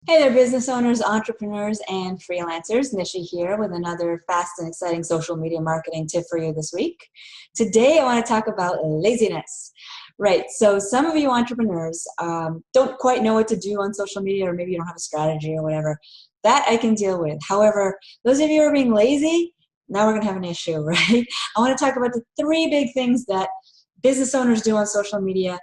Hey there, business owners, entrepreneurs, and freelancers. Nishi here with another fast and exciting social media marketing tip for you this week. Today, I want to talk about laziness. Right, so some of you entrepreneurs don't quite know what to do on social media, or maybe you don't have a strategy or whatever. That I can deal with. However, those of you who are being lazy, now we're going to have an issue, right? I want to talk about the three big things that business owners do on social media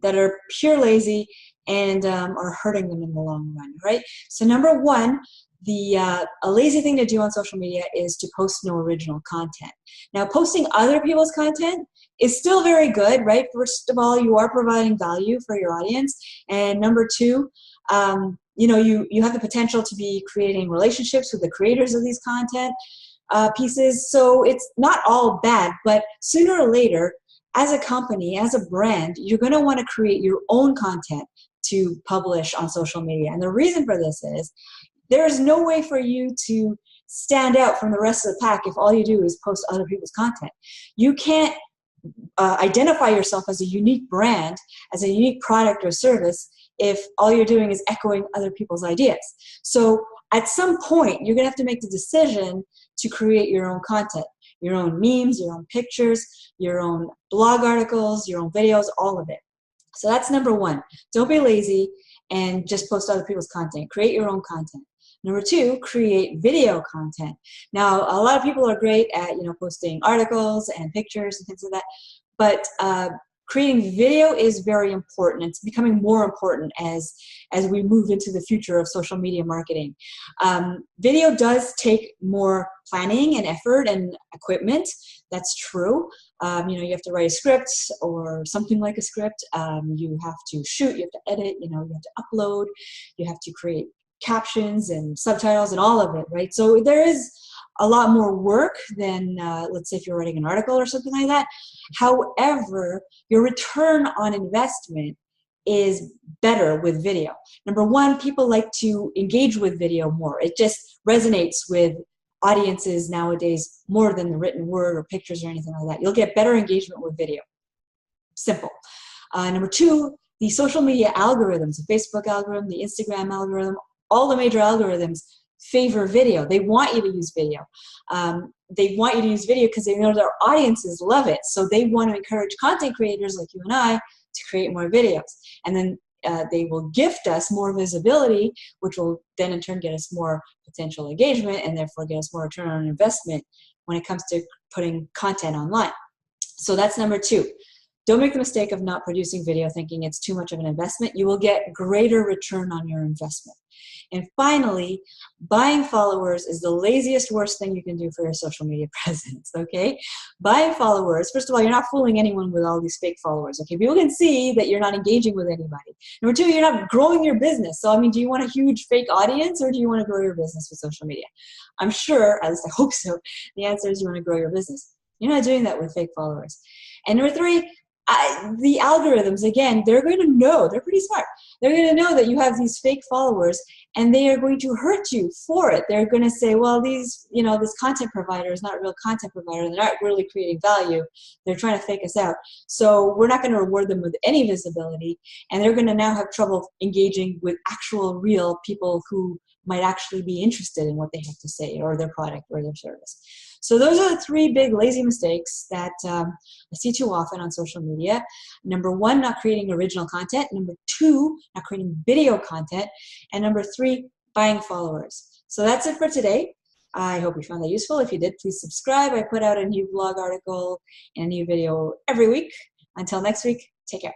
that are pure lazy and are hurting them in the long run, right? So number one, a lazy thing to do on social media is to post no original content. Now, posting other people's content is still very good, right? First of all, you are providing value for your audience, and number two, you have the potential to be creating relationships with the creators of these content pieces. So it's not all bad, but sooner or later, as a company, as a brand, you're going to want to create your own content to publish on social media. And the reason for this is there's no way for you to stand out from the rest of the pack if all you do is post other people's content. You can't identify yourself as a unique brand, as a unique product or service, if all you're doing is echoing other people's ideas. So at some point, you're going to have to make the decision to create your own content, your own memes, your own pictures, your own blog articles, your own videos, all of it. So that's number one. Don't be lazy and just post other people's content. Create your own content. Number two, create video content. Now, a lot of people are great at posting articles and pictures and things like that, but creating video is very important. It's becoming more important as we move into the future of social media marketing. Video does take more planning and effort and equipment. That's true. You have to write a script or something like a script. You have to shoot, you have to edit, you have to upload, you have to create captions and subtitles and all of it, right? So there is a lot more work than, let's say if you're writing an article or something like that. However, your return on investment is better with video. Number one, people like to engage with video more. It just resonates with audiences nowadays more than the written word or pictures or anything like that. You'll get better engagement with video. Simple. Number two, the social media algorithms, the Facebook algorithm, the Instagram algorithm, all the major algorithms favor video. They want you to use video. They want you to use video because they know their audiences love it. So they want to encourage content creators like you and I to create more videos. And then they will gift us more visibility, which will then in turn get us more potential engagement and therefore get us more return on investment when it comes to putting content online. So that's number two. Don't make the mistake of not producing video thinking it's too much of an investment. You will get greater return on your investment. And finally, buying followers is the laziest, worst thing you can do for your social media presence, okay? Buying followers, first of all, you're not fooling anyone with all these fake followers, okay? People can see that you're not engaging with anybody. Number two, you're not growing your business. So, do you want a huge fake audience or do you want to grow your business with social media? I'm sure, at least I hope so, the answer is you want to grow your business. You're not doing that with fake followers. And number three, the algorithms, again, they're going to know, they're pretty smart. They're going to know that you have these fake followers and they are going to hurt you for it. They're going to say, well, this content provider is not a real content provider. They're not really creating value. They're trying to fake us out. So we're not going to reward them with any visibility. And they're going to now have trouble engaging with actual real people who might actually be interested in what they have to say or their product or their service. So those are the three big lazy mistakes that I see too often on social media. Number one, not creating original content. Number two, not creating video content. And number three, buying followers. So that's it for today. I hope you found that useful. If you did, please subscribe. I put out a new blog article and a new video every week. Until next week, take care.